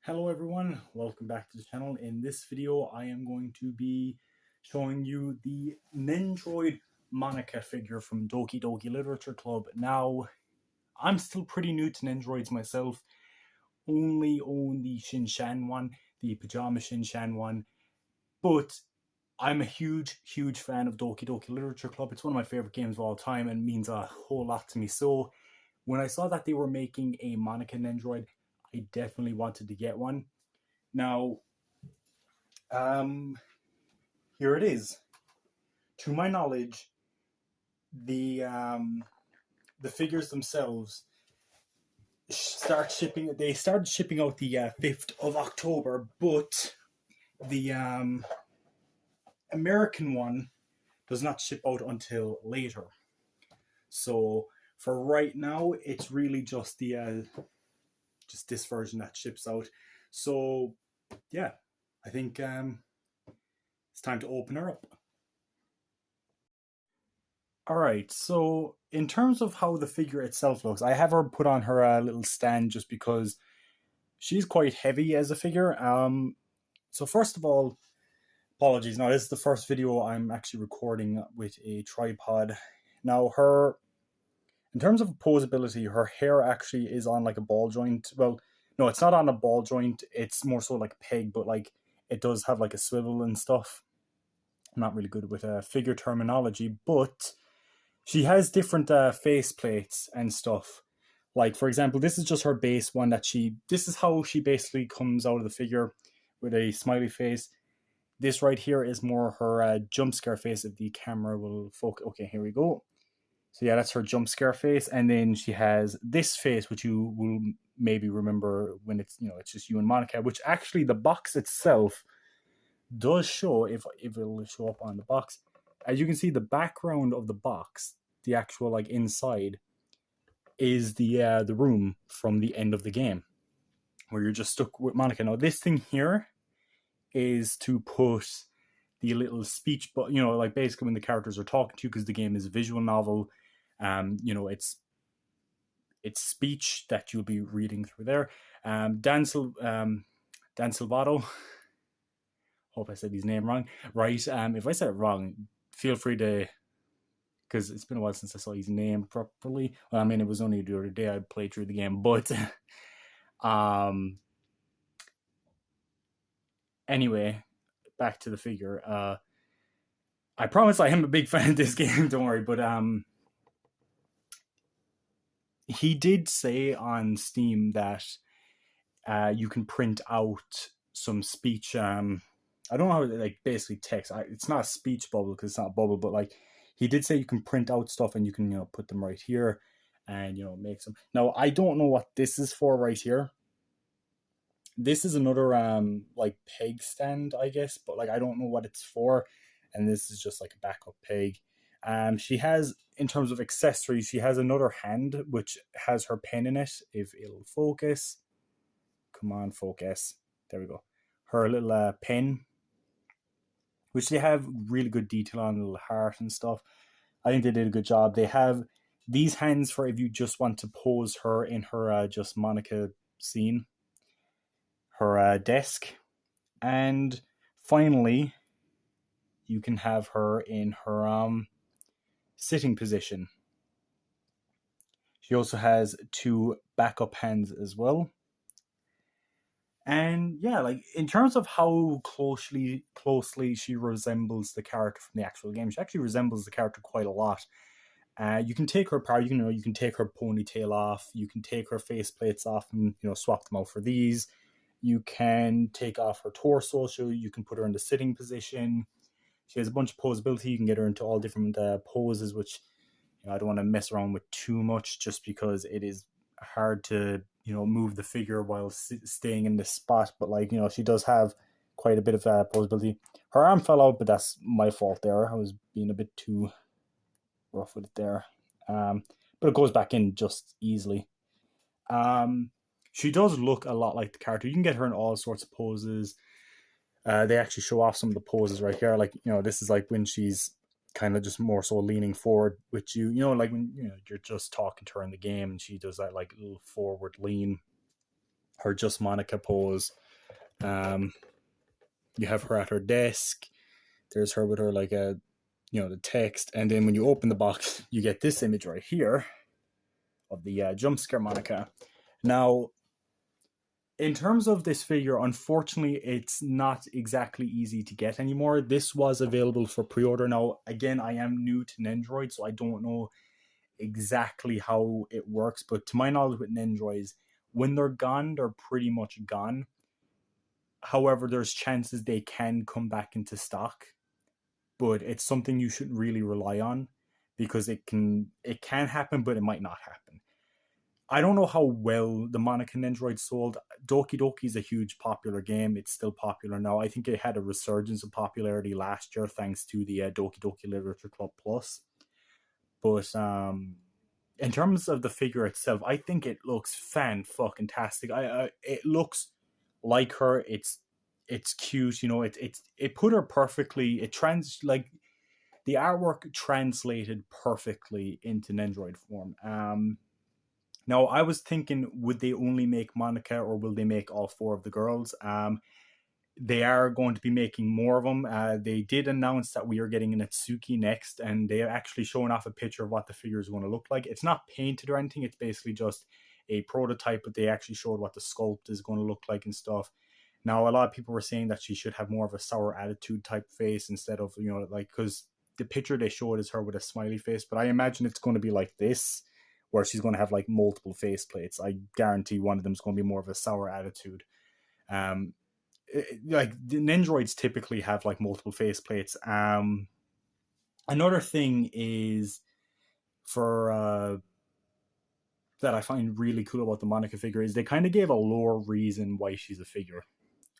Hello everyone, welcome back to the channel. In this video I am going to be showing you the Nendoroid Monika figure from Doki Literature Club. Now, I'm still pretty new to Nendoroids myself, only own the Shinshan one, the Pajama Shinshan one, but I'm a huge fan of Doki Literature Club. It's one of my favourite games of all time and means a whole lot to me. So when I saw that they were making a Monika Nendoroid, I definitely wanted to get one. Now, here it is. To my knowledge, the figures themselves They started shipping out the 5th of October, but the American one does not ship out until later. So for right now, it's really just the just this version that ships out. So yeah, I think it's time to open her up. Alright, so in terms of how the figure itself looks, I have her put on her little stand just because she's quite heavy as a figure. So first of all, apologies. Now, this is the first video I'm actually recording with a tripod. Now, in terms of posability, her hair actually is on like a ball joint. Well, no, it's not on a ball joint. It's more so like a peg, but like it does have like a swivel and stuff. I'm not really good with figure terminology, but she has different face plates and stuff. Like, for example, this is just her base one this is how she basically comes out of the figure with a smiley face. This right here is more her jump scare face if the camera will focus. Okay, here we go. So yeah, that's her jump scare face. And then she has this face, which you will maybe remember when it's just you and Monika, which actually the box itself does show, if it'll show up on the box. As you can see, the background of the box, the actual like inside, is the room from the end of the game where you're just stuck with Monika. Now, this thing here is to put the little speech, but like basically when the characters are talking to you, because the game is a visual novel, it's speech that you'll be reading through there. Dan Silvato, hope I said his name wrong. Right, if I said it wrong, feel free to, because it's been a while since I saw his name properly. Well, I mean, it was only the other day I played through the game, but anyway, back to the figure. I promise I am a big fan of this game, don't worry, but he did say on Steam that you can print out some speech. I don't know how, like, basically text. It's not a speech bubble because it's not a bubble, but like he did say you can print out stuff and you can put them right here and make some. Now, I don't know what this is for right here. This is another like peg stand, I guess, but like I don't know what it's for. And this is just like a backup peg. She has, in terms of accessories, she has another hand which has her pen in it. If it'll focus, come on, focus. There we go. Her little pen, which they have really good detail on, a little heart and stuff. I think they did a good job. They have these hands for if you just want to pose her in her just Monika scene. Her desk, and finally you can have her in her sitting position. She also has two backup hands as well. And yeah, like in terms of how closely she resembles the character from the actual game, she actually resembles the character quite a lot. You can take her apart. You can take her ponytail off. You can take her faceplates off and swap them out for these. You can take off her torso, so you can put her in the sitting position. She has a bunch of posability. You can get her into all different poses, which I don't want to mess around with too much, just because it is hard to move the figure while staying in this spot. But like she does have quite a bit of posability. Her arm fell out, but that's my fault there. I was being a bit too rough with it there. But it goes back in just easily. She does look a lot like the character. You can get her in all sorts of poses. They actually show off some of the poses right here. Like, this is like when she's kind of just more so leaning forward with you. Like when you're just talking to her in the game and she does that like little forward lean. her Just Monica pose. Um, you have her at her desk. There's her with her like a, the text, and then when you open the box, you get this image right here of the jump scare Monica. Now, in terms of this figure, unfortunately, it's not exactly easy to get anymore. This was available for pre-order. Now, again, I am new to Nendoroid, so I don't know exactly how it works, but to my knowledge with Nendoroids, when they're gone, they're pretty much gone. However, there's chances they can come back into stock, but it's something you shouldn't really rely on because it can happen, but it might not happen. I don't know how well the Monika Nendoroid sold. Doki Doki is a huge popular game. It's still popular now. I think it had a resurgence of popularity last year thanks to the Doki Doki Literature Club Plus. But in terms of the figure itself, I think it looks fan-fucking-tastic. It looks like her. It's cute. It put her perfectly. The artwork translated perfectly into Nendoroid form. Now, I was thinking, would they only make Monica or will they make all four of the girls? They are going to be making more of them. They did announce that we are getting an Atsuki next, and they are actually showing off a picture of what the figure is going to look like. It's not painted or anything. It's basically just a prototype, but they actually showed what the sculpt is going to look like and stuff. Now, a lot of people were saying that she should have more of a sour attitude type face instead of, because the picture they showed is her with a smiley face, but I imagine it's going to be like this, where she's going to have like multiple face plates. I guarantee one of them is going to be more of a sour attitude. Like the Nendoroids typically have like multiple face plates. Another thing is for that I find really cool about the Monica figure is they kind of gave a lore reason why she's a figure.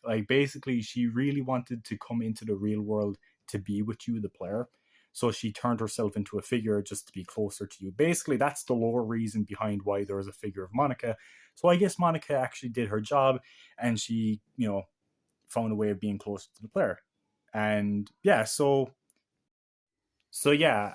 Like basically, she really wanted to come into the real world to be with you, the player. So she turned herself into a figure just to be closer to you. Basically, that's the lore reason behind why there is a figure of Monica. So I guess Monica actually did her job, and she, found a way of being closer to the player. And yeah, so yeah,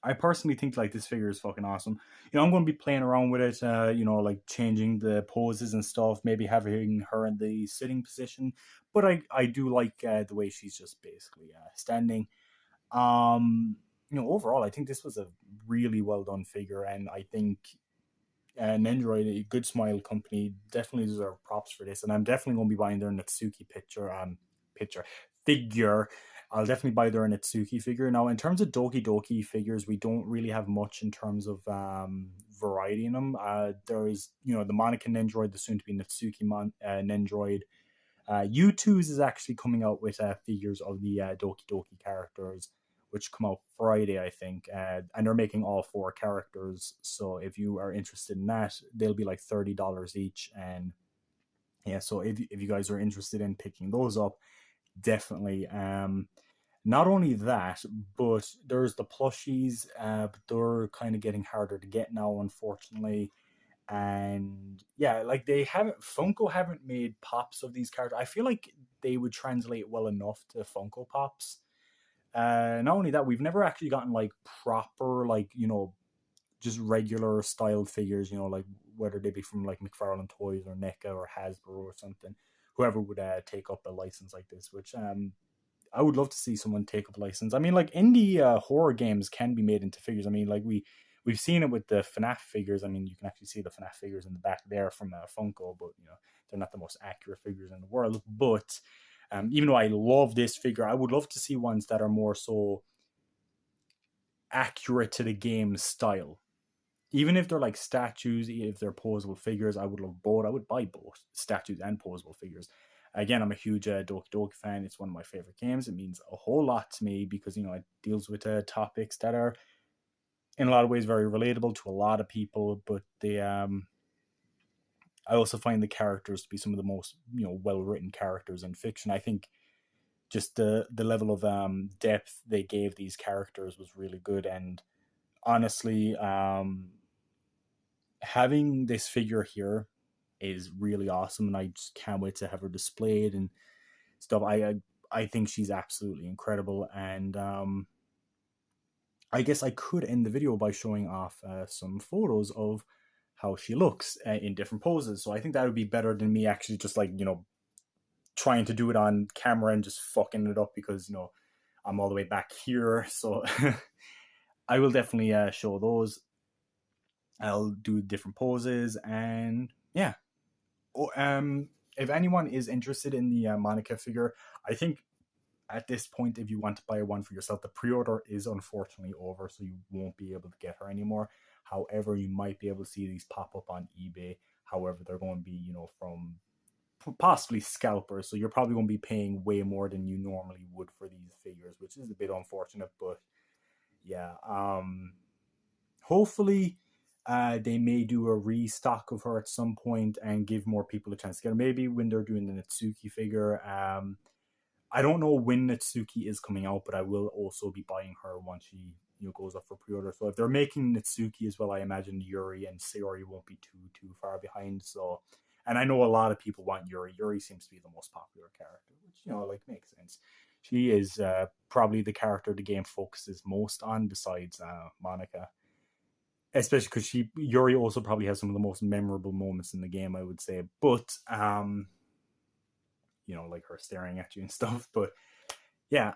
I personally think like this figure is fucking awesome. I'm going to be playing around with it, like changing the poses and stuff, maybe having her in the sitting position. But I do like the way she's just basically standing. Overall, I think this was a really well done figure, and I think Nendoroid, a good smile company, definitely deserve props for this. And I'm definitely going to be buying their Natsuki figure. I'll definitely buy their Natsuki figure. Now, in terms of Doki Doki figures, we don't really have much in terms of variety in them. There's, the Monika Nendoroid, the soon to be Natsuki Nendoroid. U2's is actually coming out with figures of the Doki Doki characters, which come out Friday, I think. And they're making all four characters. So if you are interested in that, they'll be like $30 each. And yeah, so if you guys are interested in picking those up, definitely. Not only that, but there's the plushies, but they're kind of getting harder to get now, unfortunately. And yeah, like Funko haven't made pops of these characters. I feel like they would translate well enough to Funko Pops. Not only that, we've never actually gotten like proper, like, just regular styled figures, like whether they be from like McFarlane Toys or NECA or Hasbro or something, whoever would take up a license like this, which I would love to see someone take up a license. I mean, like indie horror games can be made into figures. I mean, like we've seen it with the FNAF figures. I mean, you can actually see the FNAF figures in the back there from Funko, but they're not the most accurate figures in the world. But even though I love this figure, I would love to see ones that are more so accurate to the game style. Even if they're like statues, if they're posable figures, I would love both. I would buy both statues and posable figures. Again, I'm a huge Doki Doki fan. It's one of my favorite games. It means a whole lot to me because it deals with topics that are in a lot of ways very relatable to a lot of people. But I also find the characters to be some of the most well written characters in fiction. I think just the level of depth they gave these characters was really good. And honestly, having this figure here is really awesome, and I just can't wait to have her displayed and stuff. I think she's absolutely incredible, and I guess I could end the video by showing off some photos of how she looks in different poses. So I think that would be better than me actually just like, trying to do it on camera and just fucking it up because, I'm all the way back here. So I will definitely show those. I'll do different poses and yeah. Oh, if anyone is interested in the Monica figure, I think at this point, if you want to buy one for yourself, the pre-order is unfortunately over, so you won't be able to get her anymore. However, you might be able to see these pop up on eBay. However, they're going to be, from possibly scalpers, so you're probably going to be paying way more than you normally would for these figures, which is a bit unfortunate. But yeah, hopefully they may do a restock of her at some point and give more people a chance to get her. Maybe when they're doing the Natsuki figure. I don't know when Natsuki is coming out, but I will also be buying her once she goes up for pre-order. So if they're making Natsuki as well, I imagine Yuri and Sayori won't be too far behind. So, and I know a lot of people want Yuri. Yuri seems to be the most popular character, which like makes sense. She is probably the character the game focuses most on besides Monika, especially because Yuri also probably has some of the most memorable moments in the game, I would say. But like her staring at you and stuff. But yeah,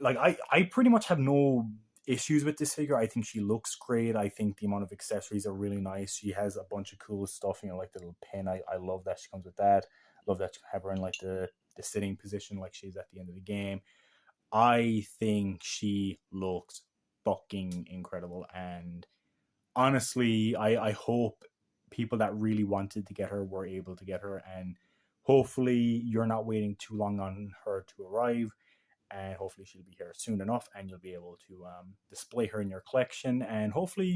like I pretty much have no issues with this figure. I think she looks great. I think the amount of accessories are really nice. She has a bunch of cool stuff, like the little pin. I love that she comes with that. I love that you have her in like the sitting position like she's at the end of the game. I think she looks fucking incredible, and honestly, I hope people that really wanted to get her were able to get her, and hopefully you're not waiting too long on her to arrive, and hopefully she'll be here soon enough and you'll be able to display her in your collection, and hopefully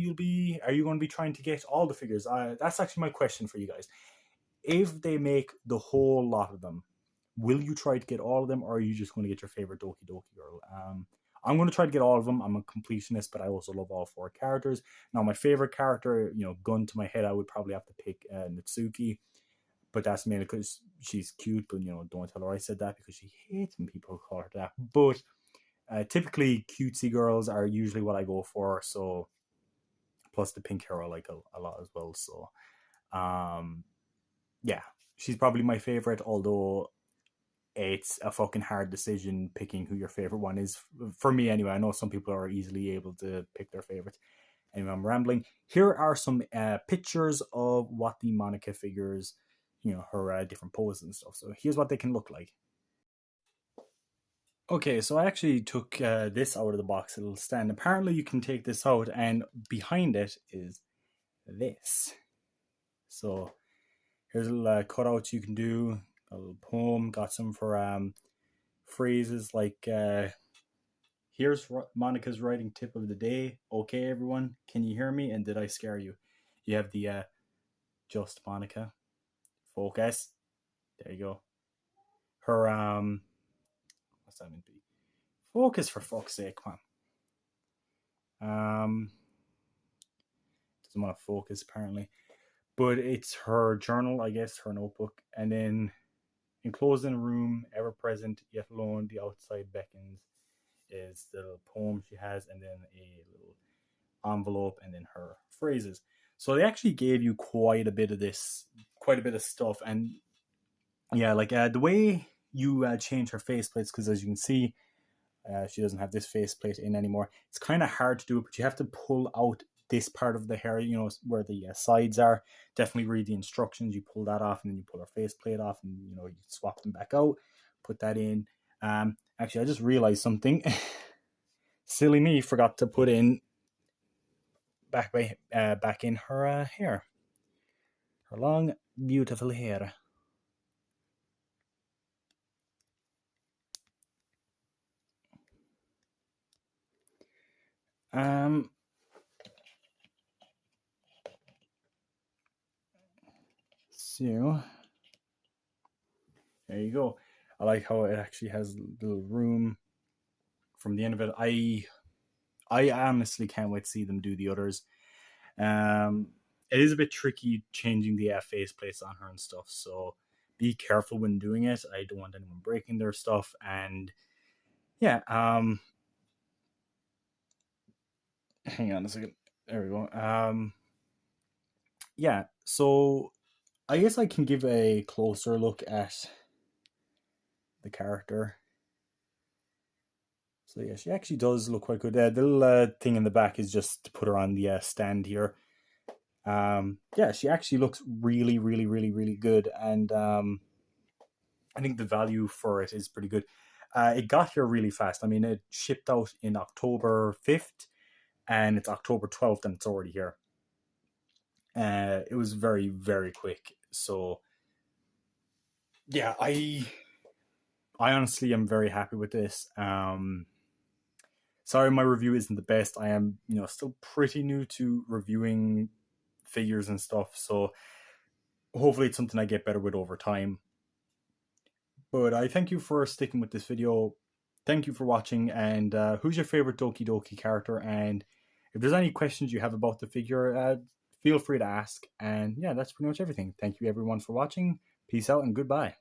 are you going to be trying to get all the figures? That's actually my question for you guys. If they make the whole lot of them, will you try to get all of them, or are you just going to get your favorite Doki Doki girl? I'm going to try to get all of them. I'm a completionist, but I also love all four characters. Now, my favorite character, gun to my head, I would probably have to pick Natsuki, but that's mainly because she's cute. But don't tell her I said that because she hates when people call her that. But typically, cutesy girls are usually what I go for. So, plus the pink hair I like a lot as well. So, yeah, she's probably my favorite. Although it's a fucking hard decision picking who your favorite one is for me anyway. I know some people are easily able to pick their favorites. Anyway, I'm rambling. Here are some pictures of what the Monika figures, her different poses and stuff. So here's what they can look like. Okay, so I actually took this out of the box, a little stand. Apparently you can take this out and behind it is this. So here's a little cutout you can do, a little poem, got some for phrases like here's Monika's writing tip of the day. Okay, everyone, can you hear me? And did I scare you? You have the just Monika. Focus. There you go. Her what's that meant to be? Focus for fuck's sake, come on. Doesn't want to focus apparently. But it's her journal, I guess, her notebook, and then enclosed in a room, ever present, yet alone, the outside beckons, is the little poem she has, and then a little envelope, and then her phrases. So they actually gave you quite a bit of stuff, and yeah, like the way you change her faceplates, because as you can see, she doesn't have this faceplate in anymore. It's kind of hard to do, but you have to pull out this part of the hair, where the sides are. Definitely read the instructions. You pull that off, and then you pull her faceplate off, and you swap them back out, put that in. Actually, I just realized something. Silly me, forgot to put in back in her hair, her long, beautiful hair. Um, so there you go. I like how it actually has a little room from the end of it. I honestly can't wait to see them do the others. It is a bit tricky changing the face plates on her and stuff, so be careful when doing it. I don't want anyone breaking their stuff, and yeah, hang on a second. There we go. yeah, so I guess I can give a closer look at the character. So yeah, she actually does look quite good. The little thing in the back is just to put her on the stand here. Yeah, she actually looks really, really, really, really good, and I think the value for it is pretty good. It got here really fast. I mean, it shipped out in October 5th, and it's October 12th, and it's already here. It was very, very quick. So yeah, I honestly am very happy with this. Sorry, my review isn't the best. I am, still pretty new to reviewing figures and stuff. So hopefully, it's something I get better with over time. But I thank you for sticking with this video. Thank you for watching. And who's your favorite Doki Doki character? And if there's any questions you have about the figure, feel free to ask. And yeah, that's pretty much everything. Thank you everyone for watching. Peace out and goodbye.